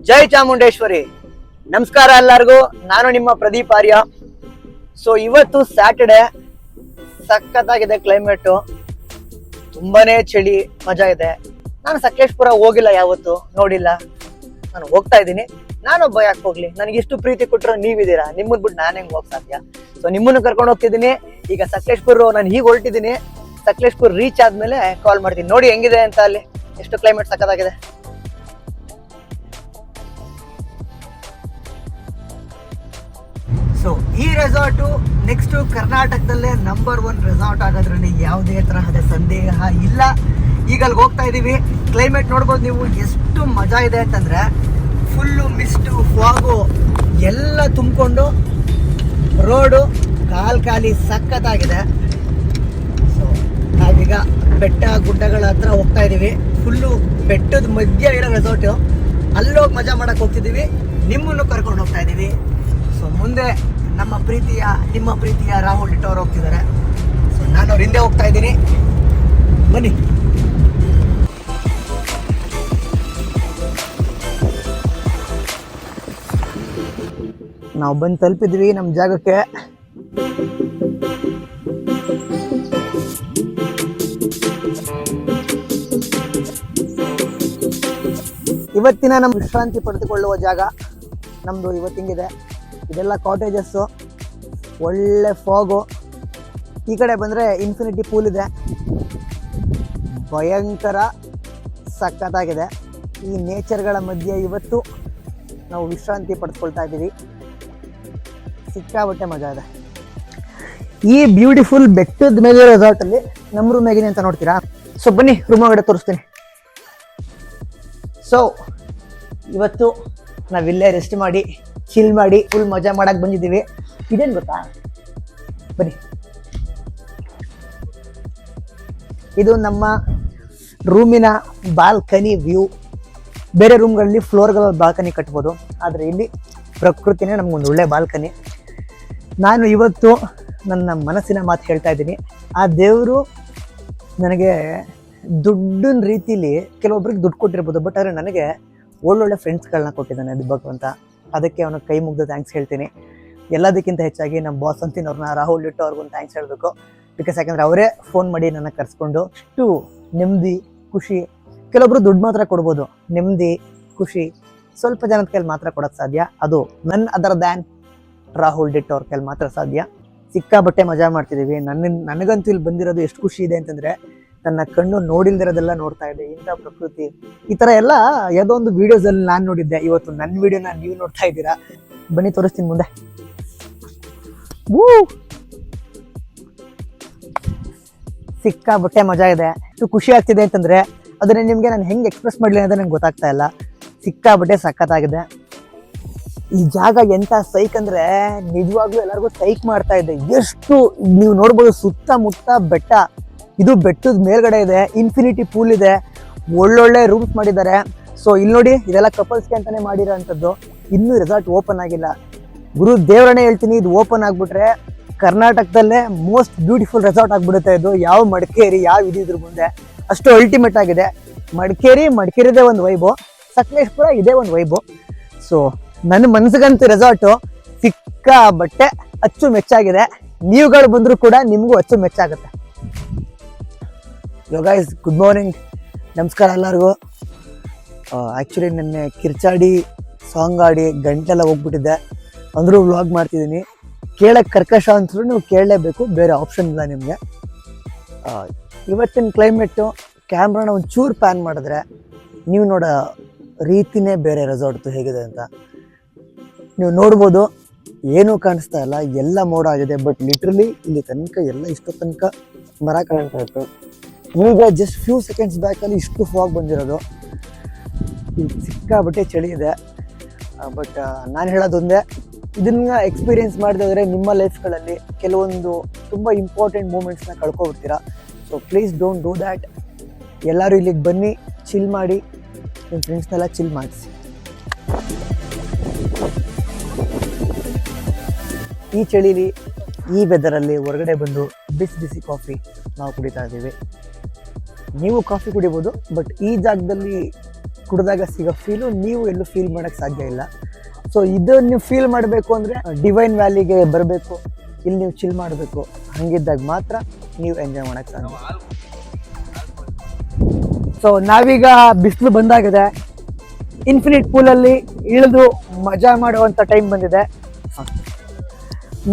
ಜೈ ಚಾಮುಂಡೇಶ್ವರಿ. ನಮಸ್ಕಾರ ಎಲ್ಲರಿಗೂ, ನಾನು ನಿಮ್ಮ ಪ್ರದೀಪ್ ಆರ್ಯ. ಸೊ ಇವತ್ತು ಸ್ಯಾಟರ್ಡೆ, ಸಖತ್ತಾಗಿದೆ ಕ್ಲೈಮೇಟು, ತುಂಬಾನೇ ಚಳಿ, ಮಜಾ ಇದೆ. ನಾನು ಸಕಲೇಶ್ಪುರ ಹೋಗಿಲ್ಲ, ಯಾವತ್ತು ನೋಡಿಲ್ಲ. ನಾನು ಹೋಗ್ತಾ ಇದ್ದೀನಿ. ನಾನೊಬ್ಬ ಯಾಕೆ ಹೋಗ್ಲಿ? ನನಗೆ ಇಷ್ಟು ಪ್ರೀತಿ ಕೊಟ್ಟರು ನೀವಿದ್ದೀರಾ, ನಿಮ್ಮನ್ ಬಿಟ್ಟು ನಾನು ಹೆಂಗ್ ಹೋಗ್ ಸಾಧ್ಯ? ಸೊ ನಿಮ್ಮನ್ನು ಕರ್ಕೊಂಡು ಹೋಗ್ತಿದ್ದೀನಿ. ಈಗ ಸಕಲೇಶ್ಪುರ ನಾನು ಹೀಗೆ ಹೊರಟಿದ್ದೀನಿ. ಸಕಲೇಶ್ಪುರ್ ರೀಚ್ ಆದ್ಮೇಲೆ ಕಾಲ್ ಮಾಡ್ತೀನಿ. ನೋಡಿ ಹೆಂಗಿದೆ ಅಂತ, ಅಲ್ಲಿ ಎಷ್ಟು ಕ್ಲೈಮೇಟ್ ಸಖತ್ತಾಗಿದೆ. ಸೊ ಈ ರೆಸಾರ್ಟು ನೆಕ್ಸ್ಟ್ ಕರ್ನಾಟಕದಲ್ಲೇ ನಂಬರ್ 1 ರೆಸಾರ್ಟ್ ಆಗೋದ್ರಲ್ಲಿ ಯಾವುದೇ ತರಹದ ಸಂದೇಹ ಇಲ್ಲ. ಈಗ ಅಲ್ಲಿ ಹೋಗ್ತಾ ಇದೀವಿ. ಕ್ಲೈಮೇಟ್ ನೋಡ್ಬೋದು ನೀವು, ಎಷ್ಟು ಮಜಾ ಇದೆ ಅಂತಂದ್ರೆ, ಫುಲ್ಲು ಮಿಸ್ಟು, ಫಾಗು ಎಲ್ಲ ತುಂಬಿಕೊಂಡು ರೋಡು ಖಾಲಿ ಸಖತ್ತಾಗಿದೆ. ಸೊ ನಾವೀಗ ಬೆಟ್ಟ ಗುಡ್ಡಗಳ ಹತ್ರ ಹೋಗ್ತಾ ಇದೀವಿ. ಫುಲ್ಲು ಬೆಟ್ಟದ ಮಧ್ಯ ಇರೋ ರೆಸಾರ್ಟು, ಅಲ್ಲೋಗಿ ಮಜಾ ಮಾಡಕ್ ಹೋಗ್ತಿದೀವಿ. ನಿಮ್ಮನ್ನು ಕರ್ಕೊಂಡು ಹೋಗ್ತಾ ಇದೀವಿ. ಸೊ ಮುಂದೆ ನಿಮ್ಮ ಪ್ರೀತಿಯ ರಾಹುಲ್ ಡಿಟೋ ಅವ್ರು ಹೋಗ್ತಿದ್ದಾರೆ. ಸೊ ನಾನು ಅವ್ರ ಹಿಂದೆ ಹೋಗ್ತಾ ಇದ್ದೀನಿ, ಬನ್ನಿ. ನಾವು ಬಂದು ತಲುಪಿದ್ವಿ ನಮ್ಮ ಜಾಗಕ್ಕೆ. ಇವತ್ತಿನ ನಮ್ಮ ವಿಶ್ರಾಂತಿ ಪಡೆದುಕೊಳ್ಳುವ ಜಾಗ ನಮ್ಮದು ಇವತ್ತಿಂಗಿದೆ. ಇದೆಲ್ಲ ಕಾಟೇಜಸ್ಸು, ಒಳ್ಳೆ ಫಾಗು. ಈ ಕಡೆ ಬಂದರೆ ಇನ್ಫಿನಿಟಿ ಪೂಲ್ ಇದೆ, ಭಯಂಕರ ಸಖತ್ತಾಗಿದೆ. ಈ ನೇಚರ್ಗಳ ಮಧ್ಯೆ ಇವತ್ತು ನಾವು ವಿಶ್ರಾಂತಿ ಪಡೆದುಕೊಳ್ತಾ ಇದ್ದೀವಿ. ಸಿಕ್ಕಾಬಟ್ಟೆ ಮಜಾ ಇದೆ. ಈ ಬ್ಯೂಟಿಫುಲ್ ಬೆಟ್ಟದ ಮೇಲೆ ರೆಸಾರ್ಟಲ್ಲಿ ನಮ್ಮ ರೂಮ್ ಹೇಗಿದೆ ಅಂತ ನೋಡ್ತೀರಾ? ಸೊ ಬನ್ನಿ, ರೂಮ್ ಒಳಗಡೆ ತೋರಿಸ್ತೀನಿ. ಸೊ ಇವತ್ತು ನಾವಿಲ್ಲೇ ರೆಸ್ಟ್ ಮಾಡಿ, ಚಿಲ್ ಮಾಡಿ, ಫುಲ್ ಮಜಾ ಮಾಡಕ್ಕೆ ಬಂದಿದ್ದೀವಿ. ಇದೇನು ಗೊತ್ತಾ? ಬನ್ನಿ, ಇದು ನಮ್ಮ ರೂಮಿನ ಬಾಲ್ಕನಿ ವ್ಯೂ. ಬೇರೆ ರೂಮ್ಗಳಲ್ಲಿ ಫ್ಲೋರ್ಗಳ ಬಾಲ್ಕನಿ ಕಟ್ಬೋದು, ಆದರೆ ಇಲ್ಲಿ ಪ್ರಕೃತಿನೇ ನಮಗೊಂದು ಒಳ್ಳೆ ಬಾಲ್ಕನಿ. ನಾನು ಇವತ್ತು ನನ್ನ ಮನಸ್ಸಿನ ಮಾತು ಹೇಳ್ತಾ ಇದ್ದೀನಿ. ಆ ದೇವರು ನನಗೆ ದುಡ್ಡಿನ ರೀತಿಲಿ ಕೆಲವೊಬ್ರಿಗೆ ದುಡ್ಡು ಕೊಟ್ಟಿರ್ಬೋದು, ಬಟ್ ಆದರೆ ನನಗೆ ಒಳ್ಳೊಳ್ಳೆ ಫ್ರೆಂಡ್ಸ್ಗಳನ್ನ ಕೊಟ್ಟಿದ್ದಾನೆ ಅದು ಭಗವಂತ. ಅದಕ್ಕೆ ಅವನಿಗೆ ಕೈ ಮುಗ್ದು ಥ್ಯಾಂಕ್ಸ್ ಹೇಳ್ತೀನಿ. ಎಲ್ಲದಕ್ಕಿಂತ ಹೆಚ್ಚಾಗಿ ನಮ್ಮ ಬಾಸ್ ಅಂತಿನವ್ರನ್ನ, ರಾಹುಲ್ ಡಿಟೋ ಅವ್ರಿಗೊಂದು ಥ್ಯಾಂಕ್ಸ್ ಹೇಳಬೇಕು. ಬಿಕಾಸ್ ಯಾಕಂದರೆ ಅವರೇ ಫೋನ್ ಮಾಡಿ ನನ್ನ ಕರೆಸ್ಕೊಂಡು ಇಷ್ಟು ನೆಮ್ಮದಿ, ಖುಷಿ. ಕೆಲವೊಬ್ರು ದುಡ್ಡು ಮಾತ್ರ ಕೊಡ್ಬೋದು, ನೆಮ್ಮದಿ, ಖುಷಿ ಸ್ವಲ್ಪ ಜನದ ಕೈಲಿ ಮಾತ್ರ ಕೊಡೋಕ್ಕೆ ಸಾಧ್ಯ. ಅದು ನನ್ ಅದರ್ ದ್ಯಾನ್ ರಾಹುಲ್ ಡಿಟೋ ಅವ್ರ ಕೈಲಿ ಮಾತ್ರ ಸಾಧ್ಯ. ಸಿಕ್ಕಾಬಟ್ಟೆ ಮಜಾ ಮಾಡ್ತಿದ್ದೀವಿ. ನನಗಂತೂ ಇಲ್ಲಿ ಬಂದಿರೋದು ಎಷ್ಟು ಖುಷಿ ಇದೆ ಅಂತಂದರೆ, ನನ್ನ ಕಣ್ಣು ನೋಡಿಲ್ದಿರೋದೆಲ್ಲ ನೋಡ್ತಾ ಇದೆ. ಇಂಥ ಪ್ರಕೃತಿ ಈ ಥರ ಎಲ್ಲ ಯಾವುದೋ ಒಂದು ವೀಡಿಯೋಸಲ್ಲಿ ನಾನು ನೋಡಿದ್ದೆ. ಇವತ್ತು ನನ್ನ ವೀಡಿಯೋನ ನೀವು ನೋಡ್ತಾ ಇದ್ದೀರಾ. ಬನ್ನಿ ತೋರಿಸ್ತೀನಿ ಮುಂದೆ. ಸಿಕ್ಕಾಬಟ್ಟೆ ಮಜಾ ಇದೆ. ಎಷ್ಟು ಖುಷಿ ಆಗ್ತಿದೆ ಅಂತಂದರೆ ಅದನ್ನ ನಿಮಗೆ ನಾನು ಹೆಂಗೆ ಎಕ್ಸ್ಪ್ರೆಸ್ ಮಾಡಲಿ ಅಂತ ನಂಗೆ ಗೊತ್ತಾಗ್ತಾ ಇಲ್ಲ. ಸಿಕ್ಕಾಬಟ್ಟೆ ಸಖತ್ತಾಗಿದೆ. ಈ ಜಾಗ ಎಂಥ ಸೈಕ್ ಅಂದರೆ ನಿಜವಾಗ್ಲೂ ಎಲ್ಲರಿಗೂ ಸೈಕ್ ಮಾಡ್ತಾ ಇದೆ. ಎಷ್ಟು ನೀವು ನೋಡ್ಬೋದು, ಸುತ್ತಮುತ್ತ ಬೆಟ್ಟ. ಇದು ಬೆಟ್ಟದ ಮೇಲ್ಗಡೆ ಇದೆ, ಇನ್ಫಿನಿಟಿ ಪೂಲ್ ಇದೆ, ಒಳ್ಳೊಳ್ಳೆ ರೂಮ್ಸ್ ಮಾಡಿದ್ದಾರೆ. ಸೊ ಇಲ್ಲಿ ನೋಡಿ, ಇದೆಲ್ಲ ಕಪಲ್ಸ್ಗೆ ಅಂತಾನೆ ಮಾಡಿರೋ ಅಂಥದ್ದು. ಇನ್ನೂ ರೆಸಾರ್ಟ್ ಓಪನ್ ಆಗಿಲ್ಲ. ಗುರು ದೇವರನ್ನೇ ಹೇಳ್ತೀನಿ, ಇದು ಓಪನ್ ಆಗಿಬಿಟ್ರೆ ಕರ್ನಾಟಕದಲ್ಲೇ ಮೋಸ್ಟ್ ಬ್ಯೂಟಿಫುಲ್ ರೆಸಾರ್ಟ್ ಆಗಿಬಿಡುತ್ತೆ ಇದು. ಯಾವ ಮಡಿಕೇರಿ, ಯಾವ ಇದಿದ್ರ ಮುಂದೆ ಅಷ್ಟು ಅಲ್ಟಿಮೇಟ್ ಆಗಿದೆ. ಮಡಿಕೇರಿದೇ ಒಂದು ವೈಬು, ಸಕಲೇಶ್ಪುರ ಇದೇ ಒಂದು ವೈಬು. ಸೊ ನನ್ನ ಮನಸ್ಸಿಗಂತೂ ರೆಸಾರ್ಟು ಸಿಕ್ಕಾಬಟ್ಟೆ ಅಚ್ಚುಮೆಚ್ಚಾಗಿದೆ. ನೀವುಗಳು ಬಂದರೂ ಕೂಡ ನಿಮಗೂ ಅಚ್ಚುಮೆಚ್ಚಾಗುತ್ತೆ. ಯೋ ಗೈಸ್, ಗುಡ್ ಮಾರ್ನಿಂಗ್, ನಮಸ್ಕಾರ ಎಲ್ಲರಿಗೂ. ಆ್ಯಕ್ಚುಲಿ ನೆನ್ನೆ ಕಿರ್ಚಾಡಿ ಸಾಂಗ್ ಆಡಿ ಗಂಟೆಲ್ಲ ಹೋಗ್ಬಿಟ್ಟಿದ್ದೆ, ಅಂದರೂ ವ್ಲಾಗ್ ಮಾಡ್ತಿದ್ದೀನಿ. ಕೇಳಕ್ಕೆ ಕರ್ಕಶ ಅಂತೂ ನೀವು ಕೇಳಲೇಬೇಕು, ಬೇರೆ ಆಪ್ಷನ್ ಇಲ್ಲ ನಿಮಗೆ. ಇವತ್ತಿನ ಕ್ಲೈಮೇಟು ಕ್ಯಾಮ್ರಾನ ಒಂಚೂರು ಪ್ಯಾನ್ ಮಾಡಿದ್ರೆ ನೀವು ನೋಡೋ ರೀತಿನೇ ಬೇರೆ ರೆಸಾರ್ಟ್ದು ಹೇಗಿದೆ ಅಂತ ನೀವು ನೋಡ್ಬೋದು. ಏನೂ ಕಾಣಿಸ್ತಾ ಇಲ್ಲ, ಎಲ್ಲ ಮೋಡ ಆಗಿದೆ. ಬಟ್ ಲಿಟ್ರಲಿ ಇಲ್ಲಿ ತನಕ ಎಲ್ಲ ಇಷ್ಟೋ ತನಕ ಮರ ಕಾಣ್ತಾ ಇತ್ತು. ಈಗ ಜಸ್ಟ್ ಫ್ಯೂ ಸೆಕೆಂಡ್ಸ್ ಬ್ಯಾಕಲ್ಲಿ ಇಷ್ಟು ಫಾಗ್ ಬಂದಿರೋದು. ಈಗ ಸಿಕ್ಕಾಬಟ್ಟೆ ಚಳಿ ಇದೆ. ಬಟ್ ನಾನು ಹೇಳೋದೊಂದೇ, ಇದನ್ನ ಎಕ್ಸ್ಪೀರಿಯೆನ್ಸ್ ಮಾಡಿದ್ರೆ ನಿಮ್ಮ ಲೈಫ್ಗಳಲ್ಲಿ ಕೆಲವೊಂದು ತುಂಬ ಇಂಪಾರ್ಟೆಂಟ್ ಮೂಮೆಂಟ್ಸ್ನ ಕಳ್ಕೊಬಿಡ್ತೀರಾ. So please don't do that. ಎಲ್ಲರೂ ಇಲ್ಲಿಗೆ ಬನ್ನಿ, ಚಿಲ್ ಮಾಡಿ, ನಿಮ್ಮ ಫ್ರೆಂಡ್ಸ್ನೆಲ್ಲ ಚಿಲ್ ಮಾಡಿಸಿ. ಈ ಚಳಿಲಿ, ಈ ವೆದರಲ್ಲಿ ಹೊರಗಡೆ ಬಂದು ಬಿಸಿ ಬಿಸಿ ಕಾಫಿ ನಾವು ಕುಡಿತಾ ಇದ್ದೀವಿ. ನೀವು ಕಾಫಿ ಕುಡಿಬೋದು, ಬಟ್ ಈ ಜಾಗದಲ್ಲಿ ಕುಡಿದಾಗ ಸಿಗೋ ಫೀಲು ನೀವು ಎಲ್ಲೂ ಫೀಲ್ ಮಾಡೋಕ್ಕೆ ಸಾಧ್ಯ ಇಲ್ಲ. ಸೊ ಇದನ್ನು ನೀವು ಫೀಲ್ ಮಾಡಬೇಕು ಅಂದರೆ ಡಿವೈನ್ ವ್ಯಾಲಿಗೆ ಬರಬೇಕು, ಇಲ್ಲಿ ನೀವು ಚಿಲ್ ಮಾಡಬೇಕು. ಹಂಗಿದ್ದಾಗ ಮಾತ್ರ ನೀವು ಎಂಜಾಯ್ ಮಾಡೋಕ್ಕೆ ಸಾಧ್ಯ. ಸೊ ನಾವೀಗ ಬಿಸಿಲು ಬಂದಾಗಿದೆ, ಇನ್ಫಿನಿಟ್ ಪೂಲಲ್ಲಿ ಇಳಿದು ಮಜಾ ಮಾಡುವಂಥ ಟೈಮ್ ಬಂದಿದೆ.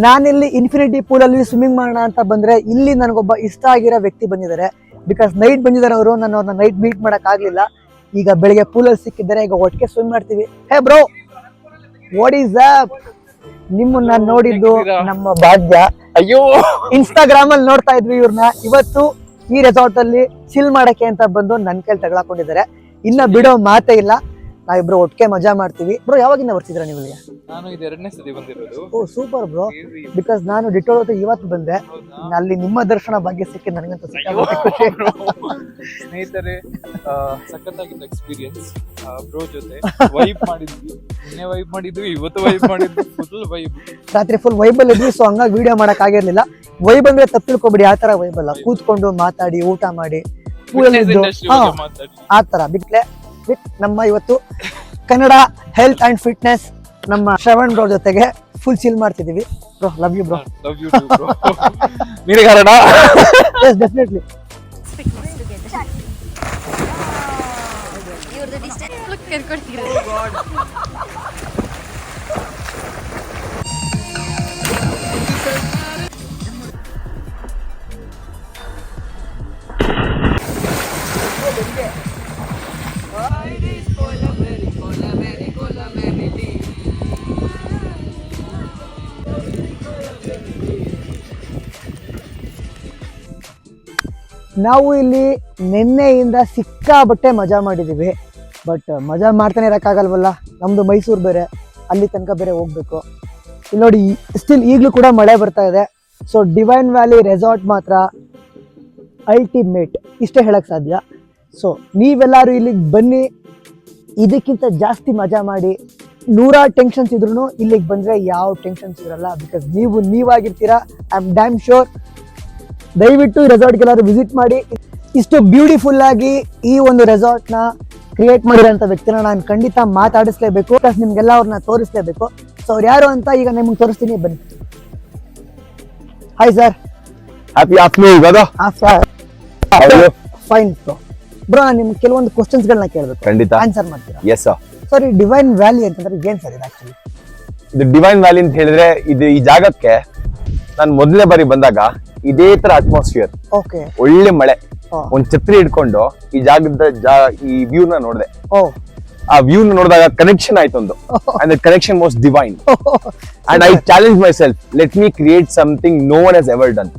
ನಾನಿಲ್ಲಿ ಇನ್ಫಿನಿಟಿ ಪೂಲಲ್ಲಿ ಸ್ವಿಮ್ಮಿಂಗ್ ಮಾಡೋಣ ಅಂತ ಬಂದರೆ ಇಲ್ಲಿ ನನಗೊಬ್ಬ ಇಷ್ಟ ಆಗಿರೋ ವ್ಯಕ್ತಿ ಬಂದಿದ್ದಾರೆ. ಬಿಕಾಸ್ ನೈಟ್ ಬಂದಿದ್ದಾರೆ ಅವರು, ನಾನು ಅವ್ರನ್ನ ನೈಟ್ ಮೀಟ್ ಮಾಡೋಕ್ಕಾಗಲಿಲ್ಲ. ಈಗ ಬೆಳಿಗ್ಗೆ ಪೂಲಲ್ಲಿ ಸಿಕ್ಕಿದ್ದಾರೆ, ಈಗ ಒಟ್ಟಿಗೆ ಸ್ವಿಮ್ ಮಾಡ್ತೀವಿ. Hey bro, what is up? ನಿಮ್ಮನ್ನ ನೋಡಿದ್ದು ನಮ್ಮ ಭಾಗ್ಯ. ಅಯ್ಯೋ, ಇನ್ಸ್ಟಾಗ್ರಾಮ್ ಅಲ್ಲಿ ನೋಡ್ತಾ ಇದ್ವಿ ಇವ್ರನ್ನ. ಇವತ್ತು ಈ ರೆಸಾರ್ಟ್ ಅಲ್ಲಿ ಚಿಲ್ ಮಾಡಕ್ಕೆ ಅಂತ ಬಂದು ನನ್ನ ಕೈಲಿ ತಗೊಳಕೊಂಡಿದ್ದಾರೆ. ಇನ್ನ ಬಿಡೋ ಮಾತೇ ಇಲ್ಲ, ನಾವಿಬ್ರು ಒಟ್ಟಿಗೆ ಮಜಾ ಮಾಡ್ತೀವಿ. ಬ್ರೋ, ಯಾವಾಗಿಂದ ಬರ್ತಿದ್ರ ನೀವು? ನಾನು ಇದು 2ನೇ ಸತಿ ಬಂದಿರೋದು. ಓ ಸೂಪರ್ ಬ್ರೋ. ಬಿಕಾಸ್ ನಾನು ಡಿಟೋಲ್ ಜೊತೆ ಇವತ್ತು ಬಂದೆ, ಅಲ್ಲಿ ನಿಮ್ಮ ದರ್ಶನ ಭಾಗ್ಯ ಸಿಕ್ಕಿದ್ದು ನನಗಂತೂ ಸಿಕ್ಕಾಪಟ್ಟೆ ಖುಷಿ. ಸ್ನೇಹಿತರೆ, ಸಖತ್ತಾಗಿದ್ದ ಎಕ್ಸ್ಪೀರಿಯನ್ಸ್. ಬ್ರೋ ಜೊತೆ ವೈಬ್ ಮಾಡಿದ್ವಿ, ನಿನ್ನೆ ವೈಬ್ ಮಾಡಿದ್ವಿ, ಇವತ್ತು ವೈಬ್ ಮಾಡಿದ್ವಿ, ಫುಲ್ ವೈಬ್. ರಾತ್ರಿ ಫುಲ್ ವೈಬಲ್ ಇದ್ವಿ. ಸೊ ಹಂಗಾಗಿ ವಿಡಿಯೋ ಮಾಡಕ್ ಆಗಿರ್ಲಿಲ್ಲ. ವೈಬ್ ಅಂದ್ರೆ ತಪ್ಪು ತಿಳ್ಕೊಬೇಡಿ, ಆ ತರ ವೈಬ್ ಅಲ್ಲ. ಕೂತ್ಕೊಂಡು ಮಾತಾಡಿ, ಊಟ ಮಾಡಿ, ಆ ತರ ಬಿಟ್ಲೆ ವಿತ್ ನಮ್ಮ ಇವತ್ತು ಕನ್ನಡ ಹೆಲ್ತ್ ಅಂಡ್ ಫಿಟ್ನೆಸ್ ನಮ್ಮ ಶ್ರವಣ್ ಬ್ರೋ ಜೊತೆಗೆ ಫುಲ್ ಚಿಲ್ ಮಾಡ್ತಿದೀವಿ. Bro, love you bro. Love you too bro. ನೀನೇ ಕಾರಣ. Yes, definitely. ನಾವು ಇಲ್ಲಿ ನಿನ್ನೆಯಿಂದ ಸಿಕ್ಕಾಬಟ್ಟೆ ಮಜಾ ಮಾಡಿದ್ದೀವಿ. ಬಟ್ ಮಜಾ ಮಾಡ್ತಾನೆ ಇರೋಕ್ಕಾಗಲ್ವಲ್ಲ, ನಮ್ಮದು ಮೈಸೂರು ಬೇರೆ, ಅಲ್ಲಿ ತನಕ ಬೇರೆ ಹೋಗ್ಬೇಕು. ಇಲ್ಲಿ ನೋಡಿ, ಸ್ಟಿಲ್ ಈಗಲೂ ಕೂಡ ಮಳೆ ಬರ್ತಾ ಇದೆ. ಸೊ ಡಿವೈನ್ ವ್ಯಾಲಿ ರೆಸಾರ್ಟ್ ಮಾತ್ರ ಅಲ್ಟಿಮೇಟ್, ಇಷ್ಟೇ ಹೇಳಕ್ಕೆ ಸಾಧ್ಯ. ಸೊ ನೀವೆಲ್ಲರೂ ಇಲ್ಲಿಗೆ ಬನ್ನಿ, ಇದಕ್ಕಿಂತ ಜಾಸ್ತಿ ಮಜಾ ಮಾಡಿ. 100 ಟೆನ್ಷನ್ಸ್ ಇದ್ರೂ ಇಲ್ಲಿಗೆ ಬಂದರೆ ಯಾವ ಟೆನ್ಷನ್ಸ್ ಇರಲ್ಲ. ಬಿಕಾಸ್ ನೀವು ನೀವಾಗಿರ್ತೀರಾ. I am damn sure. ದಯವಿಟ್ಟು ಈ ರೆಸಾರ್ಟ್ಗೆಲ್ಲಾದ್ರು ವಿಸಿಟ್ ಮಾಡಿ. ಇಷ್ಟು ಬ್ಯೂಟಿಫುಲ್ ಆಗಿ ಈ ಒಂದು ರೆಸಾರ್ಟ್ನ ಕ್ರಿಯೇಟ್ ಮಾಡಿರೋಂಥ ವ್ಯಕ್ತಿನ ನಾನು ಖಂಡಿತ ಮಾತಾಡಿಸ್ಲೇಬೇಕು, ಪ್ಲಸ್ ನಿಮ್ಗೆಲ್ಲ ಅವ್ರನ್ನ ತೋರಿಸ್ಲೇಬೇಕು. ಸೊ ಅವ್ರು ಯಾರು ಅಂತ ಈಗ ನಿಮ್ಗೆ ತೋರಿಸ್ತೀನಿ, ಬನ್ನಿ. Hi sir. Happy afternoon brother. Fine bro, ನಾನು ನಿಮ್ಗೆ ಕೆಲವೊಂದು ಕ್ವಶನ್ಸ್ಗಳನ್ನ ಕೇಳಬೇಕು, ಖಂಡಿತ ಆನ್ಸರ್ ಮಾಡ್ತೀರಾ? Yes sir. ಸರ್, ಈ ಡಿವೈನ್ ವ್ಯಾಲಿ ಅಂತಂದ್ರೆ ಏನ್ ಸರ್ ಇದು ಆಕ್ಚುಲಿ? ಇದು ಡಿವೈನ್ ವ್ಯಾಲಿ ಅಂತ ಹೇಳಿದ್ರೆ, ಇದು ಈ ಜಾಗಕ್ಕೆ ನಾನು ಮೊದಲನೇ ಬಾರಿ ಬಂದಾಗ ಇದೇ ತರ ಅಟ್ಮಾಸ್ಫಿಯರ್, ಓಕೆ, ಒಳ್ಳೆ ಮಳೆ, ಒಂದ್ ಛತ್ರಿ ಹಿಡ್ಕೊಂಡು ಈ ಈ ವ್ಯೂ ನ ನೋಡಿದೆ. ಆ ವ್ಯೂ ನೋಡಿದಾಗ ಕನೆಕ್ಷನ್ ಆಯ್ತು ಒಂದು, and connection was divine. And I challenge myself, let me create something no one has ever done.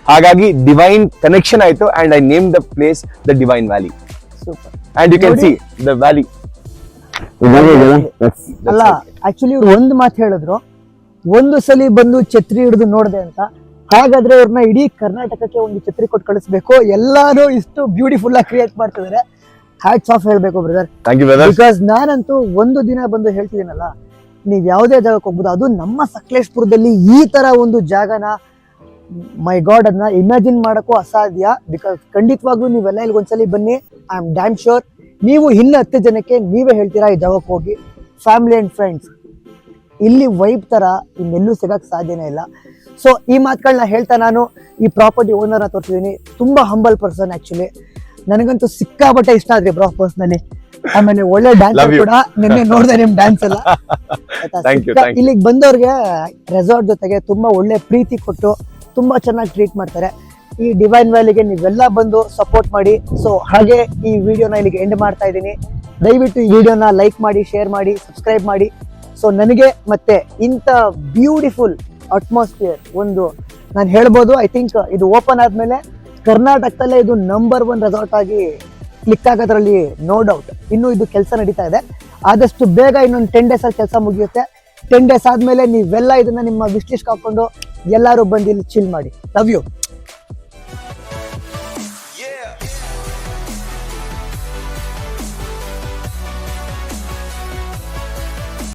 ಹಾಗಾಗಿ ಡಿವೈನ್ ಕನೆಕ್ಷನ್ ಆಯ್ತು, and I name the place the divine valley. Super. And you can see the valley. ಅಲ್ಲ, actually ಇವ್ರು ಒಂದು ಮಾತು ಹೇಳಿದ್ರು, ಒಂದು ಸಲ ಬಂದು ಛತ್ರಿ ಹಿಡಿದು ನೋಡಿದೆ ಅಂತ. ಹಾಗಾದ್ರೆ ಅವ್ರನ್ನ ಇಡೀ ಕರ್ನಾಟಕಕ್ಕೆ ಒಂದು ಛತ್ರಿ ಕೊಟ್ಟು ಕಳಿಸ್ಬೇಕು. ಎಲ್ಲಾರು ಇಷ್ಟು ಬ್ಯೂಟಿಫುಲ್ ಆಗಿ ಕ್ರಿಯೇಟ್ ಮಾಡ್ತಿದ್ದಾರೆ. ಹ್ಯಾಟ್ಸ್ ಆಫ್ ಹೇಳ್ಬೇಕು ಬ್ರದರ್. ಬಿಕಾಸ್ ನಾನಂತೂ ಒಂದು ದಿನ ಬಂದು ಹೇಳ್ತಿದ್ದೀನಲ್ಲ, ನೀವ್ ಯಾವುದೇ ಜಾಗಕ್ಕೆ ಹೋಗ್ಬೋದು, ಅದು ನಮ್ಮ ಸಕಲೇಶ್ಪುರದಲ್ಲಿ ಈ ತರ ಒಂದು ಜಾಗನ, ಮೈ ಗಾಡ್, ಅದನ್ನ ಇಮ್ಯಾಜಿನ್ ಮಾಡೋಕ್ಕೂ ಅಸಾಧ್ಯ. ಬಿಕಾಸ್ ಖಂಡಿತವಾಗ್ಲೂ ನೀವೆಲ್ಲ ಇಲ್ಲಿ ಒಂದ್ಸಲಿ ಬನ್ನಿ. ಐ ಆಮ್ ಡ್ಯಾಮ್ ಶೋರ್ ನೀವು ಇನ್ನು 10 ಜನಕ್ಕೆ ನೀವೇ ಹೇಳ್ತೀರಾ ಈ ಜಾಗಕ್ಕೆ ಹೋಗಿ. ಫ್ಯಾಮಿಲಿ ಅಂಡ್ ಫ್ರೆಂಡ್ಸ್, ಇಲ್ಲಿ ವೈಬ್ ತರ ಇನ್ನೆಲ್ಲೂ ಸಿಗಕ್ಕೆ ಸಾಧ್ಯನೇ ಇಲ್ಲ. ಸೊ ಈ ಮಾತುಗಳನ್ನ ಹೇಳ್ತಾ ನಾನು ಈ ಪ್ರಾಪರ್ಟಿ ಓನರ್ನ ತೋರಿಸಿದ್ದೀನಿ. ತುಂಬಾ ಹಂಬಲ್ ಪರ್ಸನ್ ಆಕ್ಚುಲಿ. ನನಗಂತೂ ಸಿಕ್ಕಾಬಟ್ಟೆ ಇಷ್ಟ ಆದ್ರಿ ಬ್ರೋ ಪರ್ಸನಲಿ. ಆಮೇಲೆ ಒಳ್ಳೆ ಡ್ಯಾನ್ಸರ್ ಕೂಡ. ನಿನ್ನೆ ನೋಡಿದೆ ನಿಮ್ ಡ್ಯಾನ್ಸ್ ಎಲ್ಲ. ಇಲ್ಲಿಗೆ ಬಂದವ್ರಿಗೆ ರೆಸಾರ್ಟ್ ಜೊತೆಗೆ ತುಂಬಾ ಒಳ್ಳೆ ಪ್ರೀತಿ ಕೊಟ್ಟು ತುಂಬಾ ಚೆನ್ನಾಗಿ ಟ್ರೀಟ್ ಮಾಡ್ತಾರೆ. ಈ ಡಿವೈನ್ ವ್ಯಾಲಿಗೆ ನೀವೆಲ್ಲ ಬಂದು ಸಪೋರ್ಟ್ ಮಾಡಿ. ಸೊ ಹಾಗೆ ಈ ವಿಡಿಯೋನ ಇಲ್ಲಿಗೆ ಎಂಡ್ ಮಾಡ್ತಾ ಇದ್ದೀನಿ. ದಯವಿಟ್ಟು ಈ ವಿಡಿಯೋನ ಲೈಕ್ ಮಾಡಿ, ಶೇರ್ ಮಾಡಿ, ಸಬ್ಸ್ಕ್ರೈಬ್ ಮಾಡಿ. ಸೊ ನನಗೆ ಮತ್ತೆ ಇಂಥ ಬ್ಯೂಟಿಫುಲ್ ಅಟ್ಮಾಸ್ಫಿಯರ್ ಒಂದು ನಾನು ಹೇಳ್ಬೋದು. ಐ ಥಿಂಕ್ ಇದು ಓಪನ್ ಆದ್ಮೇಲೆ ಕರ್ನಾಟಕದಲ್ಲೇ ಇದು ನಂಬರ್ 1 ರೆಸಾರ್ಟ್ ಆಗಿ ಕ್ಲಿಕ್ ಆಗೋದ್ರಲ್ಲಿ ನೋ ಡೌಟ್. ಇನ್ನು ಇದು ಕೆಲಸ ನಡೀತಾ ಇದೆ. ಆದಷ್ಟು ಬೇಗ ಇನ್ನೊಂದು 10 ಡೇಸ್ ಅಲ್ಲಿ ಕೆಲಸ ಮುಗಿಯುತ್ತೆ. 10 ಡೇಸ್ ಆದ್ಮೇಲೆ ನೀವೆಲ್ಲ ಇದನ್ನ ನಿಮ್ಮ ವಿಶ್ ಲಿಸ್ಟ್ ಹಾಕೊಂಡು ಎಲ್ಲರೂ ಬಂದು ಇಲ್ಲಿ ಚಿಲ್ ಮಾಡಿ. Love you.